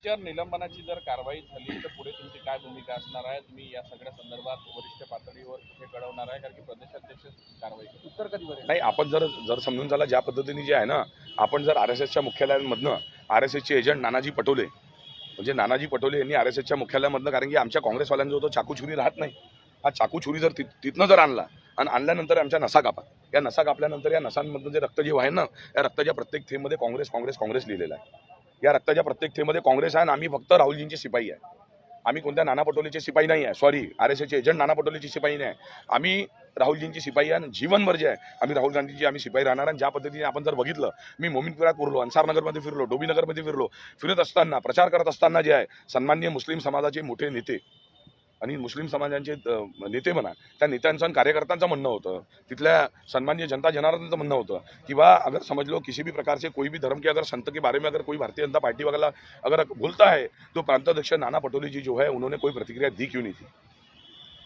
जर निलंबनाची जर कारवाई झाली तर पुढे तुमची काय भूमिका असणार आहे? तुम्ही या सगळ्या संदर्भात वरिष्ठ पातळीवर कुठे कळवणार आहे? कारण की प्रदेशाध्यक्ष कारवाई उत्तर कधी बरेल? नाही, आपण जर जर समजून झाला ज्या पद्धतीने जे आहे ना, आपण जर RSSच्या मुख्यालयांमधनं RSSचे एजंट नानाजी पटोले, म्हणजे नानाजी पटोले यांनी RSSच्या मुख्यालयामधनं, कारण की आमच्या काँग्रेसवाल्यांजो तो चाकू छुरी राहत नाही, हा चाकू छुरी जर तिथनं जर आणला आणि आणल्यानंतर आमच्या नसा कापा, या नसा कापल्यानंतर या नसांमधनं जे रक्त जे आहे ना, या रक्ताच्या प्रत्येक थेंबमध्ये काँग्रेस काँग्रेस काँग्रेस लिहिलेला आहे. या रक्ताच्या प्रत्येक थेंबमध्ये काँग्रेस आहे आणि आम्ही फक्त राहुलजींचे शिपाई आहे. आम्ही कोणत्या नाना पटोलेचे शिपाई नाही आहे, सॉरी RSSचे एजंट नाना पटोलेची शिपाई नाही. आम्ही राहुलजींची शिपाई आहे आणि जीवनभर जे आहे आम्ही राहुल गांधीची आम्ही शिपाई राहणार. आणि ज्या पद्धतीने आपण जर बघितलं, मी मोमिनपुरात फिरलो, अन्सारनगरमध्ये फिरलो, डोबीनगरमध्ये फिरलो, फिरत असताना प्रचार करत असताना जे आहे सन्माननीय मुस्लिम समाजाचे मोठे नेते आणि मुस्लिम समाजांचे नेते म्हणा, त्या नेत्यांचं आणि कार्यकर्त्यांचं म्हणणं होतं, तिथल्या सन्माननीय जनता जनार्दनचं म्हणणं होतं कि अगर समझ लो किसी भी प्रकार से कोई भी धर्म के अगर संत के बारे में अगर कोई भारतीय जनता पार्टी वगैरह अगर बोलता है तो प्रांताध्यक्ष नाना पटोले जी जो है उन्होंने कोई प्रतिक्रिया दी क्यों नहीं थी.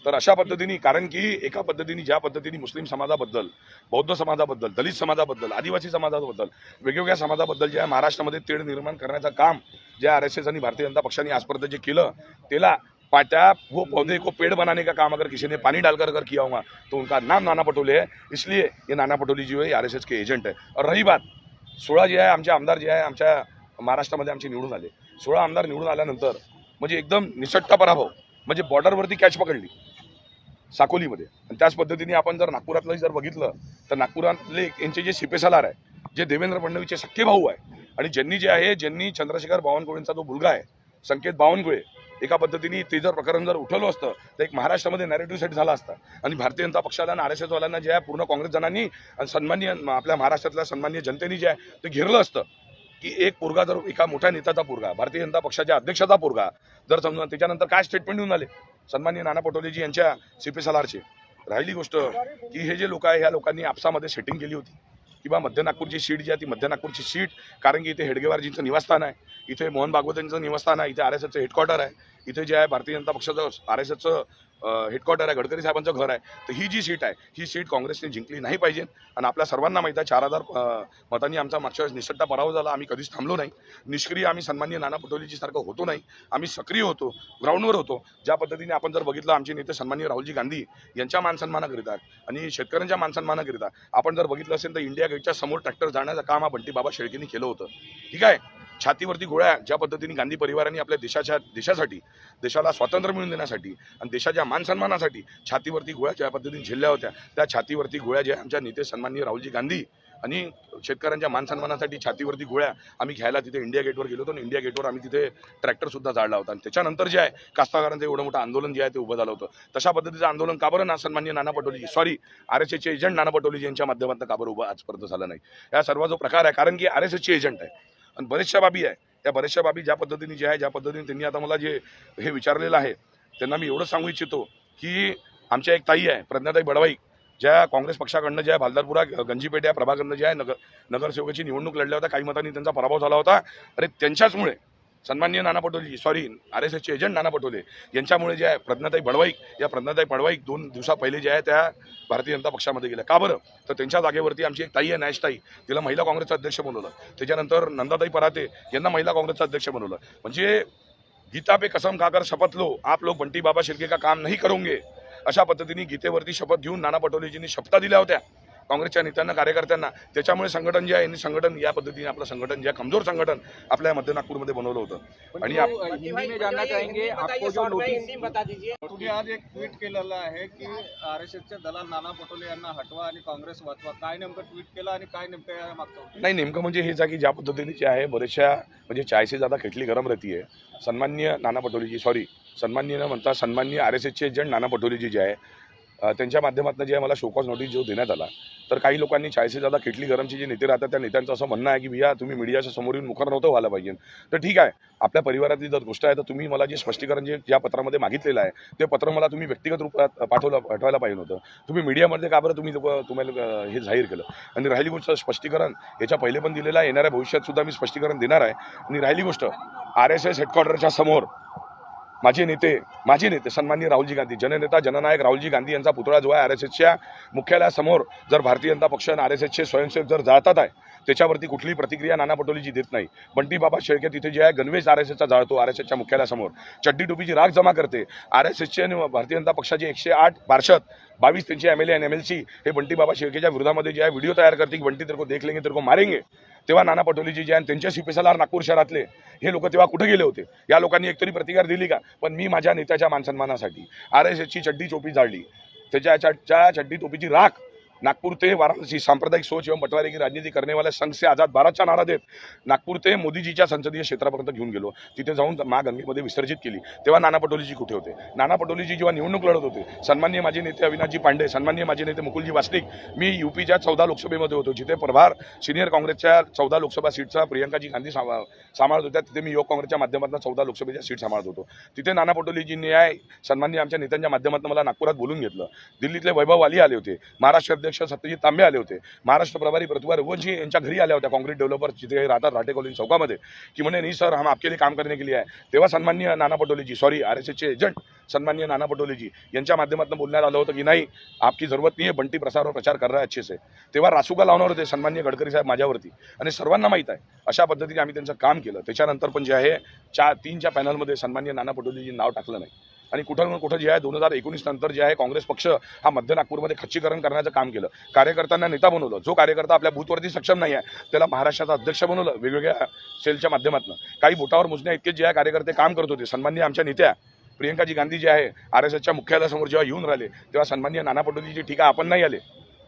तर अशा पद्धतीने, कारण की एका पद्धतीने ज्या पद्धतीने मुस्लिम समाजाबद्दल, बौद्ध समाजाबद्दल, दलित समाजाबद्दल, आदिवासी समाजाबद्दल, वेगवेगळ्या समाजाबद्दल जे आहे महाराष्ट्रामध्ये तेढ निर्माण करण्याचं काम जे RSS आणि भारतीय जनता पक्षाने आजपर्यंत जे केलं, त्याला पाटा वो पौधे को पेड़ बनाने का काम अगर किसी ने पानी डालकर अगर किया होगा तो उनका नाम नाना पटोले है. इसलिए ये नाना पटोले जी है RSS के एजंट है. और रही बात 16 जे आहे आमचे आमदार जे आहे आमच्या महाराष्ट्रामध्ये आमचे निवडून आले, 16 आमदार निवडून आल्यानंतर म्हणजे एकदम निसटता पराभव, म्हणजे बॉर्डरवरती कॅच पकडली साकोलीमध्ये. आणि त्याच पद्धतीने आपण जर नागपुरातलं जर बघितलं तर नागपुरातले यांचे जे सिपेसालार आहे, जे देवेंद्र फडणवीसचे सख्खे भाऊ आहे आणि ज्यांनी चंद्रशेखर बावनकुळेंचा जो मुलगा आहे संकेत बावनकुळे, एका पद्धतीने ते जर प्रकरण जर उठवलं असतं तर एक महाराष्ट्रामध्ये नॅरेटिव्ह सेट झाला असता. आणि भारतीय जनता पक्षाला आणि RSS वाल्यांना जे आहे पूर्ण काँग्रेस जणांनी आणि सन्माननीय आपल्या महाराष्ट्रातल्या सन्माननीय जनतेने जे आहे ते घेरलं असतं की एक पोरगा जर एका मोठ्या नेत्याचा पोरगा, भारतीय जनता पक्षाच्या अध्यक्षाचा पोरगा जर समजा, त्याच्यानंतर काय स्टेटमेंट देऊन आले सन्माननीय नाना पटोलेजी यांच्या CP राहिली गोष्ट की हे जे लोक आहे ह्या लोकांनी आपसामध्ये सेटिंग केली होती किंवा मध्य नागपूरची सीट जी आहे ती मध्य नागपूरची सीट, कारण की इथे हेडगेवारजींचं निवासस्थान आहे, इथे मोहन भागवतांचं निवासस्थान आहे, इथे RSSचं हेडक्वार्टर आहे, इथे जे आहे भारतीय जनता पक्षाचं RSSचं हेडक्वार्टर आहे, गडकरी साहेबांचं घर आहे. तर ही जी सीट आहे ही सीट काँग्रेसने जिंकली नाही पाहिजे. आणि आपल्या सर्वांना माहीत आहे 4000 मतांनी आमचा मागच्या वेळेस निसटता पराभव झाला. आम्ही कधीच थांबलो नाही, निष्क्रिय आम्ही सन्माननीय नाना पटोलेजी सारखं होतो नाही, आम्ही सक्रिय होतो, ग्राउंडवर होतो. ज्या पद्धतीने आपण जर बघितलं आमचे नेते सन्माननीय राहुलजी गांधी यांच्या मानसन्मानाकरिता आणि शेतकऱ्यांच्या मानसन्मानाकरिता आपण जर बघितलं असेल तर इंडिया गेटच्या समोर ट्रॅक्टर जाण्याचं काम हा बंटी बाबा शेळकेंनी केलं होतं. ठीक आहे, छातीवरती गोळ्या ज्या पद्धतीने गांधी परिवाराने आपल्या देशासाठी, देशाला स्वातंत्र्य मिळवून देण्यासाठी आणि देशाच्या मानसन्मानासाठी छातीवरती गोळ्या ज्या पद्धतीने झेलल्या होत्या, त्या छातीवरती गोळ्या ज्या आमच्या नेते सन्माननीय राहुलजी गांधी आणि शेतकऱ्यांच्या मानसन्मानासाठी छातीवरती गोळ्या आम्ही घ्यायला तिथे इंडिया गेटवर गेलो होतो. आणि इंडिया गेटवर आम्ही तिथे ट्रॅक्टरसुद्धा जाळला होता. आणि त्याच्यानंतर जे आहे कास्तकारांचं एवढं मोठं आंदोलन जे आहे ते उभं झालं होतं. तशा पद्धतीचं आंदोलन का बरं सन्माननीय नाना पटोले, सॉरी RSSचे एजंट नाना पटोले यांच्या माध्यमातून का बरं उभं आजपर्यंत झालं नाही. या सर्व जो प्रकार आहे, कारण की RSSचे एजंट आहे आणि बऱ्याचशा बाबी आहे, त्या बऱ्याचशा बाबी ज्या पद्धतीने जे आहे, ज्या पद्धतीने त्यांनी आता मला जे हे विचारलेलं आहे त्यांना मी एवढं सांगू इच्छितो की आमच्या एक ताई आहे प्रज्ञाताई बडवाई, ज्या काँग्रेस पक्षाकडनं जे आहे भालदारपुरा गंजीपेठ या प्रभागाकडनं जे आहे नगरसेवकाची निवडणूक लढल्या होत्या, काही मतांनी त्यांचा पराभव झाला होता. अरे त्यांच्याचमुळे सन्माननीय नाना पटोले, सॉरी RSSचे एजंट नाना पटोले यांच्यामुळे जे आहे प्रज्ञाताई बडवाई 2 दिवसा पहिले जे आहे त्या भारतीय जनता पक्षामध्ये गेल्या. का बरं? तर त्यांच्या जागेवरती आमची एक ताई आहे नॅशताई, तिला महिला काँग्रेसचा अध्यक्ष बनवलं. त्याच्यानंतर नंदाताई पराते यांना महिला काँग्रेसचा अध्यक्ष बनवलं. म्हणजे गीता पे कसम खाकर शपथ लो, आप लोग बंटी बाबा शिर्के का काम नहीं करोगे, अशा पद्धतीने गीतेवरती शपथ घेऊन नाना पटोलेजींनी शपथा दिल्या होत्या काँग्रेसच्या नेत्यांना, कार्यकर्त्यांना. त्याच्यामुळे संघटन जे आहे यांनी संघटन या पद्धतीने आपलं संघटन जे आहे कमजोर संघटन आपल्या मध्य नागपूरमध्ये बनवलं होतं. आणि तुम्ही आज एक ट्विट केलेलं आहे की RSSचे दलाल नाना पटोले यांना हटवा आणि काँग्रेस वाचवा. काय नेमकं ट्विट केलं आणि काय नेमकं या मागचं? नाही, नेमकं म्हणजे हेच आहे की ज्या पद्धतीने जे आहे बरेचशा म्हणजे 40 से ज़्यादा खिटली गरम रहती है. सन्माननीय नाना पटोलेजी, सॉरी सन्माननीय न म्हणता सन्माननीय RSSचे एजंट नाना पटोलेजी जे आहे त्यांच्या माध्यमातून जे मला शोकॉज नोटीस जो देण्यात आला, तर काही लोकांनी 40 से ज़्यादा खिटली गरमचे जे नेते राहतात त्या नेत्यांचं असं म्हणणं आहे की भैया तुम्ही मीडियाच्या समोर येऊन मुखर नव्हतं व्हायला पाहिजे. तर ठीक आहे, आपल्या परिवारातली जर गोष्ट आहे तर तुम्ही मला जे स्पष्टीकरण जे या पत्रामध्ये मागितलेलं आहे ते पत्र मला तुम्ही व्यक्तिगत रूपात पाठवायला पाहिजे होतं. तुम्ही मीडियामध्ये का बरं तुम्हाला हे जाहीर केलं? आणि राहिली गोष्ट स्पष्टीकरण याच्या पहिले पण दिलेलं आहे, येणाऱ्या भविष्यात सुद्धा मी स्पष्टीकरण देणार आहे. आणि राहिली गोष्ट RSS हेडक्वार्टरच्या समोर माझे नेते सन्माननीय राहुलजी गांधी, जननेता जननायक राहुलजी गांधी यांचा पुतळा जो आहे RSSच्या मुख्यालयासमोर जर भारतीय जनता पक्ष आणि RSSचे स्वयंसेवक जर जाळतात आहे त्याच्यावरती कुठलीही प्रतिक्रिया नाना पटोलेजी देत नाही. बंटी बाबा शेळके तिथे जे आहे गणवेश RSSचा जाळतो, RSSच्या मुख्यालयासमोर चड्डी टोपीची राख जमा करते. RSSचे आणि भारतीय जनता पक्षाचे 108 पार्षद, 22 त्यांचे MLA आणि MLC हे बंटी बाबा शेळकेच्या विरोधामध्ये जे आहे व्हिडिओ तयार करते की बंटी तेरे को देख लेंगे तेरे को मारेंगे. तेव्हा नाना पटोलेजी जे आहे त्यांच्या CPSLR नागपूर शहरातले हे लोक तेव्हा कुठे गेले होते? या लोकांनी एकतरी प्रतिकार दिली का? पण मी माझ्या नेत्याच्या मानसन्मानासाठी RSSची चड्डी टोपी जाळली, त्याच्या चड्डी टोपीची राख नागपुर ते वाराणसी सांप्रदायिक सोच एवं बंटवारे की राजनीति करने वाले संघ से आजाद भारतचा नारा देत नागपूर ते मोदीजीच्या संसदीय क्षेत्रापर्यंत घेऊन गेलो. तिथे जाऊन गंगेमध्ये विसर्जित केली. तेव्हा नाना पटोलेजी कुठे होते? नाना पटोलेजी जेव्हा निवडणूक लढत होते, सन्माननीय माजी नेते अविनाशजी पांडे, सन्माननीय माजी नेते मुकुलजी वासनिक, मी UPच्या 14 लोकसभेमध्ये होतो, जिथे प्रभार सिनियर काँग्रेसच्या 14 लोकसभा सीटचा प्रियंकाजी गांधी सांभाळत होत्या. तिथे मी युवक काँग्रेसच्या माध्यमातून 14 लोकसभेच्या सीट सांभाळत होतो. तिथे नाना पटोलेजींनी सन्माननीय आमच्या नेत्यांच्या माध्यमातून मला नागपुरात बोलून घेतलं. दिल्लीतले वैभव वाली आले होते, महाराष्ट्र अध्यक्ष सत्यजित तांबे आले होते, महाराष्ट्र प्रभारी प्रतिभा रघुवंशी यांच्या घरी आल्या होत्या, काँग्रेस डेव्हलपर जिथे राहतात राटे कॉलनी चौकामध्ये, की म्हणे नहीं सर हम आपके लिए काम करने के लिए आए. तेव्हा सन्माननीय नाना पटोलेजी RSSचे एजंट सन्माननीय नाना पटोलेजी यांच्या माध्यमातून बोलण्यात आलं होतं की नाही आपकी जरूरत नाही आहे, बंटी प्रसार प्रचार कर रहा है अच्छे से. तेव्हा रासुका लावणार होते सन्माननीय गडकरी साहेब माझ्यावरती आणि सर्वांना माहीत आहे. अशा पद्धतीने आम्ही त्यांचं काम केलं. त्याच्यानंतर पण जे आहे 3च्या पॅनलमध्ये सन्माननीय नाना पटोलेजी नाव टाकलं नाही. आणि कुठं जे आहे 2019 नंतर जे आहे काँग्रेस पक्ष हा मध्य नागपूरमध्ये खच्चीकरण करण्याचं काम केलं. कार्यकर्त्यांना नेता बनवलं. जो कार्यकर्ता आपल्या बूथवरती सक्षम नाही आहे त्याला महाराष्ट्राचा अध्यक्ष बनवलं वेगवेगळ्या सेलच्या माध्यमातून. काही बोटावर मोजण्या इतके जे आहे कार्यकर्ते काम करत होते. सन्माननीय आमच्या नेत्या प्रियंकाजी गांधी जे आहे RSSच्या मुख्यालयासमोर जेव्हा येऊन राहिले तेव्हा सन्माननीय नाना पटोलेजी ठीक आहे आपण नाही आले,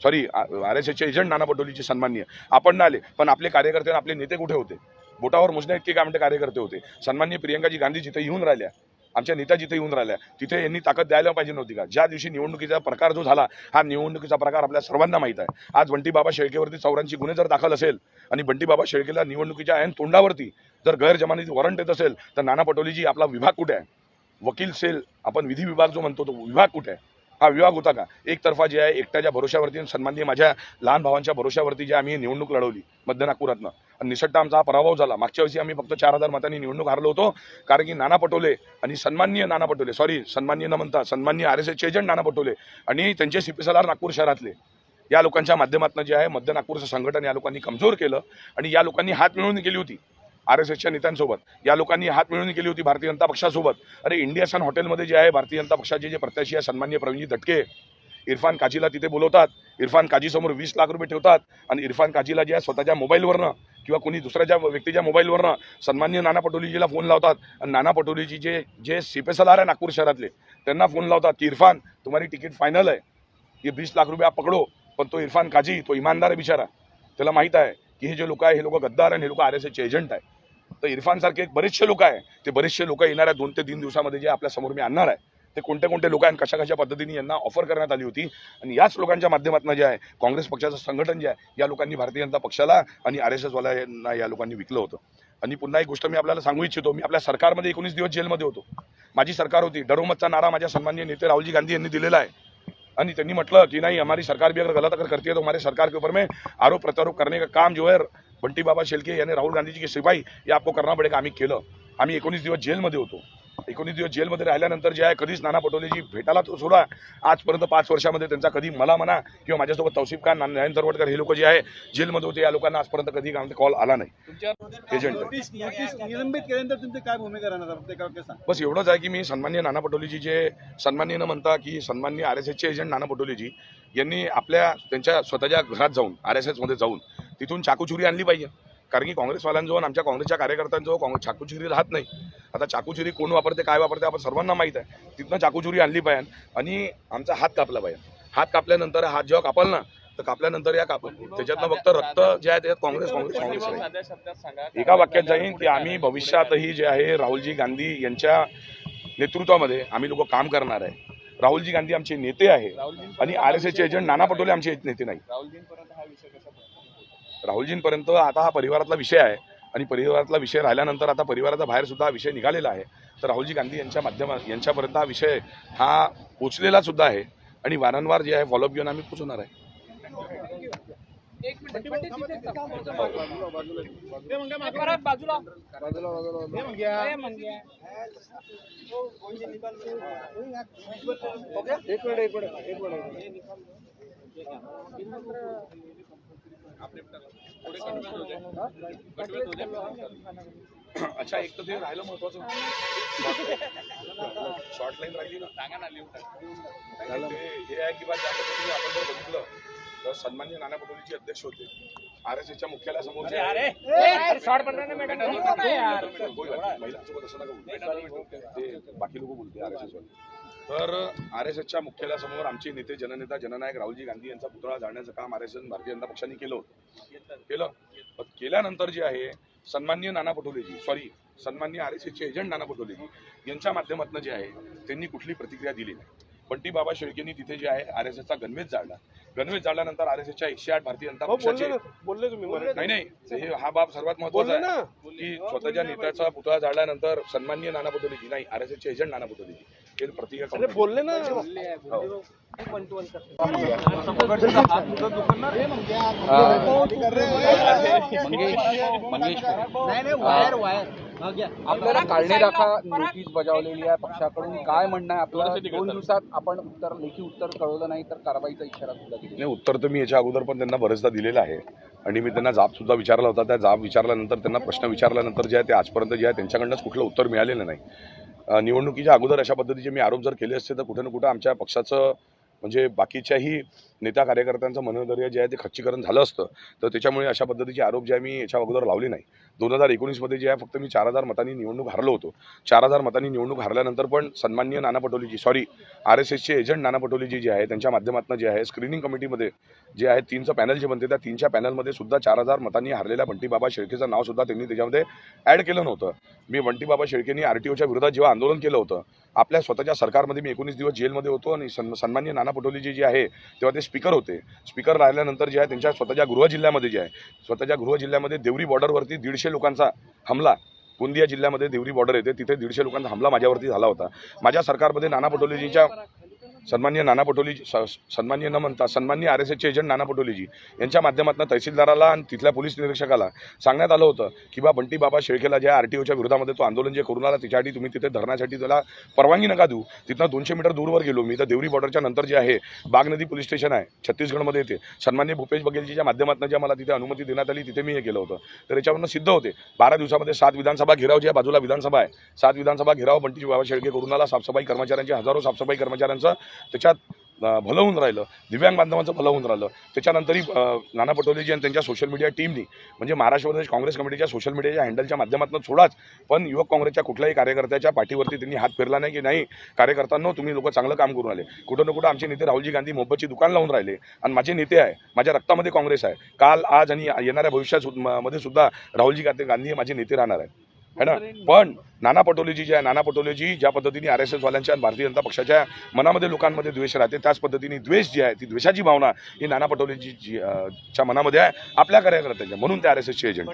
सॉरी RSSचे एजंट नाना पटोलेजी सन्माननीय आपण नाही आले, पण आपले कार्यकर्ते आपले नेते कुठे होते? बोटावर मोजण्या इतके काय म्हणते कार्यकर्ते होते. सन्माननीय प्रियंकाजी गांधी जिथे येऊन राहिल्या, आमच्या नेत्या जिथे येऊन राहिल्या, तिथे यांनी ताकद द्यायला पाहिजे नव्हती का? ज्या दिवशी निवडणुकीचा प्रकार जो झाला, हा निवडणुकीचा प्रकार आपल्या सर्वांना माहीत आहे. आज बंटी बाबा शेळकेवरती 84 गुन्हे जर दाखल असेल आणि बंटी बाबा शेळकेला निवडणुकीच्या ऐन तोंडावरती जर गैरजमानती वॉरंट येत असेल तर नाना पटोलेजी आपला विभाग कुठे आहे? वकील सेल, आपण विधी विभाग जो म्हणतो तो विभाग कुठे आहे? हा विभाग होता का? एकतर्फा जे आहे एकट्याच्या भरोशावरती सन्माननीय माझ्या लहान भावांच्या भरोशावरती जे आम्ही निवडणूक लढवली मध्य नागपुरातनं आणि निसट्टा आमचा हा पराभव झाला. मागच्या वर्षी आम्ही फक्त 4000 मतांनी निवडणूक हारलो होतो, कारण की नाना पटोले आणि सन्माननीय नाना पटोले, सॉरी सन्माननीय न म्हणता सन्माननीय RSSचे एजंट नाना पटोले आणि त्यांचे CPSLR नागपूर शहरातले या लोकांच्या माध्यमातून जे आहे मध्य नागपूरचं संघटन या लोकांनी कमजोर केलं आणि या लोकांनी हात मिळवून केली होती RSSच्या नेत्यांसोबत. या लोकांनी हात मिळवून केली होती भारतीय जनता पक्षासोबत. अरे इंडिया सन हॉटेलमध्ये जे आहे भारतीय जनता पक्षाचे जे प्रत्याशी आहे सन्माननीय प्रवीणजी दटके, इरफान काजीला तिथे बोलवतात, इरफान काजीसमोर 20 लाख रुपये ठेवतात आणि इरफान काजीला जे आहे स्वतःच्या मोबाईलवरनं किंवा कोणी दुसऱ्याच्या व्यक्तीच्या मोबाईलवरनं सन्माननीय नाना पटोलेजीला फोन लावतात आणि नाना पटोलेजी जे CPSLR आहे नागपूर शहरातले त्यांना फोन लावतात की इरफान तुम्हारी तिकीट फायनल है, ये 20 लाख रुपये आप पकडो. पण तो इरफान काजी तो इमानदार आहे बिचारा, त्याला माहीत आहे की हे जे लोक आहे हे लोक गद्दार आणि हे लोक RSSचे एजंट आहे. तर इरफानसारखे बरेचसे लोक आहे, ते बरेचसे लोक येणाऱ्या 2 ते 3 दिवसामध्ये जे आपल्या समोर मी आणणार आहे ते कोणते लोक आहेत, कशा पद्धतीने यांना ऑफर करण्यात आली होती आणि याच लोकांच्या माध्यमातून जे आहे काँग्रेस पक्षाचं संघटन जे आहे या लोकांनी भारतीय जनता पक्षाला आणि RSSवाल्यांना या लोकांनी विकलं होतं. आणि पुन्हा एक गोष्ट मी आपल्याला सांगू इच्छितो, मी आपल्या सरकारमध्ये 19 दिवस जेलमध्ये होतो. माझी सरकार होती. डरोमतचा नारा माझ्या सन्माननीय नेते राहुलजी गांधी यांनी दिलेला आहे आणि त्यांनी म्हटलं की नाही हमारी सरकार भी अगर गलत अगर करती है तो हमारे सरकार के ऊपर में आरोप प्रत्यारोप करने का काम जो है बंटी बाबा शेळके यानी राहुल गांधी जी के सिपाही ये आपको करना पडेगा. आम्ही केलं. आम्ही 19 दिवस जेलमध्ये होतो. 19 दिवस जेलमध्ये राहिल्यानंतर जे आहे कधीच नाना पटोलेजी भेटायला तो सोडा आजपर्यंत 5 वर्षामध्ये त्यांचा कधी मला म्हणा किंवा माझ्यासोबत तौसिफ खान, नयन तरवडकर हे लोक जे आहे जेलमध्ये होते या लोकांना आजपर्यंत कधी कॉल आला नाही. एजंट निलंबित केल्यानंतर तुमची काय भूमिका राहणार? बस एवढंच आहे की मी सन्माननीय नाना पटोलेजी जे सन्माननीय न म्हणता की सन्माननीय RSSचे एजंट नाना पटोलेजी यांनी त्यांच्या स्वतःच्या घरात जाऊन RSSमध्ये जाऊन तिथून चाकूचुरी आणली पाहिजे. कारण की काँग्रेसवाल्यांजवळ काँग्रेसच्या कार्यकर्त्यांजवळ चाकूचुरी राहत नाही. आता चाकूचुरी कोण वापरते काय वापरते आपण सर्वांना माहीत आहे. तिथनं चाकूचुरी आणली पाहिजे आणि आमचा हात कापला पाहिजे. हात कापल्यानंतर हात जेव्हा कापल ना तर कापल्यानंतर या त्याच्यातनं फक्त रक्त जे आहे ते काँग्रेस आहे. एका वाक्यात जाईन की आम्ही भविष्यातही जे आहे राहुलजी गांधी यांच्या नेतृत्वामध्ये आम्ही लोक काम करणार आहे. राहुलजी गांधी आमचे नेते आहे आणि RSSचे एजंट नाना पटोले आमचे नेते नाही. राहुलजींपर्यंत आता हा परिवारातला विषय आहे आणि परिवारातला विषय राहिल्यानंतर आता परिवाराचा बाहेर सुद्धा हा विषय निघालेला आहे. तर राहुलजी गांधी यांच्यापर्यंत हा विषय हा पोचलेला सुद्धा आहे आणि वारंवार जे आहे फॉलोअप घेऊन आम्ही पोचवणार आहे. आप निपटा लो. थोडे कटवे हो जाए. कटवे हो जाए. अच्छा, एक तर ते राहिलं महत्वाचं शॉर्ट लाईन राहिली ना. सांगा ना, लिहून टाका. आणि ते हे आहे की बा ज्या पद्धतीने आपण जर बघितलं तर सन्माननीय नाना पटोलेचे अध्यक्ष होते RSSच्या मुख्यालयासमोर जे आहे, महिलांसोबत असं नका बोलू. ते बाकी लोक बोलते RSS वाले. तर RSSच्या मुख्यालयासमोर आमचे नेते जननेता जननायक राहुलजी गांधी यांचा पुतळा जाळण्याचं काम RSS भारतीय जनता पक्षाने केलं होतं. पण केल्यानंतर जे आहे सन्माननीय नाना पटोलेजी सन्माननीय RSSचे एजंट नाना पटोलेजी यांच्या माध्यमातून जे आहे त्यांनी कुठली प्रतिक्रिया दिली नाही. बंटी बाबा शेळकेंनी तिथे जे आहे RSSचा गणवेश जाळला. गणवेश जाळल्यानंतर RSSच्या 108 भारतीय जनता पक्षाचे बोलले तुम्ही नाही हा बाब सर्वात महत्वाचा आहे की स्वतःच्या नेत्याचा पुतळा जाळल्यानंतर सन्माननीय नाना पटोलेजी नाही RSSचे एजंट नाना पटोलेजी हे प्रतिक्रिया बोलले ना. आपल्याला काढणे राखा नोटीस बजावलेली आहे पक्षाकडून. काय म्हणणं आहे आपलं? 2 दिवसात आपण लेखी उत्तर कळवलं नाही तर कारवाईचा इशारा सुद्धा दिला. नाही, उत्तर तर मी याच्या अगोदर पण त्यांना बरेचदा दिलेलं आहे आणि मी त्यांना जाब सुद्धा विचारला होता. त्या जाब विचारल्यानंतर त्यांना प्रश्न विचारल्यानंतर जे आहे ते आजपर्यंत जे आहे त्यांच्याकडनंच कुठलं उत्तर मिळालेलं नाही. निवडणुकीच्या अगोदर अशा पद्धतीचे मी आरोप जर केले असते तर कुठे ना कुठं आमच्या पक्षाचं म्हणजे बाकीच्याही नेता कार्यकर्त्यांचं मनोधैर्य जे आहे ते खच्चीकरण झालं असतं. तर त्याच्यामुळे अशा पद्धतीचे आरोप जे आहे मी याच्या अगोदर लावले नाही. 2019 जे आहे फक्त मी 4000 मतांनी निवडणूक हरलो होतो. 4000 मतांनी निवडणूक हरल्यानंतर पण सन्माननीय नाना पटोलेजी RSSचे एजंट नाना पटोलेजी जे आहे त्यांच्या माध्यमातून जे आहे स्क्रीनिंग कमिटीमध्ये जे आहे 3चं पॅनल जे बनते त्या 3च्या पॅनलमध्ये सुद्धा 4000 मतांनी हरलेल्या बंटी बाबा शेळकेचं नाव सुद्धा त्यांनी त्याच्यामध्ये ॲड केलं नव्हतं. मी बंटी बाबा शेळकेंनी RTOच्या विरोधात जेव्हा आंदोलन केलं होतं आपल्या स्वतःच्या सरकारमध्ये मी 19 दिवस जेलमध्ये होतो आणि सन्माननीय नाना पटोलेजी जे आहे तेव्हा ते स्पीकर होते. स्पीकर राहिल्यानंतर जे आहे त्यांच्या स्वतःच्या गृह जिल्ह्यामध्ये देवरी बॉर्डरवरती 150 लोकांचा हमला, गोंदिया जिल्ह्यामध्ये देवरी बॉर्डर येते तिथे 150 लोकांचा हमला माझ्यावरती झाला होता. माझ्या सरकारमध्ये नाना पटोलेजीच्या सन्माननीय RSSचे एजंट नाना पटोलेजी यांच्या माध्यमातून तहसीलदाराला आणि तिथल्या पोलीस निरीक्षकाला सांगण्यात आलं होतं की बा बंटी बाबा शेळकेला ज्या RTOच्या विरोधामध्ये तो आंदोलन जे करून आला त्याच्यासाठी तुम्ही तिथे धरण्यासाठी त्याला परवानगी नका देऊ. तिथं 200 मीटर दूरवर गेलो मी तर देवरी बॉर्डरच्या नंतर जे आहे बागनदी पोलीस स्टेशन आहे छत्तीसगडमध्ये येते. सन्माननीय भूपेश बघेलजीच्या माध्यमातून ज्या मला तिथे अनुमती देण्यात आली तिथे मी हे केलं होतं. तर याच्यावरून सिद्ध होते 12 दिवसामध्ये 7 विधानसभा घेराव जे बाजूला विधानसभा आहे 7 विधानसभा घेराव बंटी बाबा शेळके करून आला. साफसफाई कर्मचाऱ्यांचे हजारो साफसफाई कर्मचाऱ्यांचं त्याच्यात भलं होऊन राहिलं, दिव्यांग बांधवांचं भलं होऊन राहिलं. त्याच्यानंतरही नाना पटोलेजी आणि त्यांच्या सोशल मीडिया टीमनी म्हणजे महाराष्ट्र प्रदेश काँग्रेस कमिटीच्या सोशल मीडियाच्या हँडलच्या माध्यमातून सोडाच पण युवक काँग्रेसच्या कुठल्याही कार्यकर्त्याच्या पाठीवरती त्यांनी हात फिरला नाही की नाही कार्यकर्त्यांनो तुम्ही लोक चांगलं काम करून आले. कुठं ना कुठं आमचे नेते राहुलजी गांधी मोहब्बतची दुकान लावून राहिले आणि माझे नेते आहे, माझ्या रक्तामध्ये काँग्रेस आहे. काल आज आणि येणाऱ्या भविष्यात मध्ये सुद्धा राहुलजी गांधी हे माझे नेते राहणार आहेत है ना. पण नाना पटोलेजी ज्या पद्धतीने RSS वाल्यांच्या भारतीय जनता पक्षाच्या मनामध्ये लोकांमध्ये द्वेष राहते त्याच पद्धतीने द्वेष जी आहे ती द्वेषाची भावना ही नाना पटोलेजी च्या मनामध्ये आहे आपल्या कार्यकर्त्यांच्या म्हणून ते RSSचे एजंट.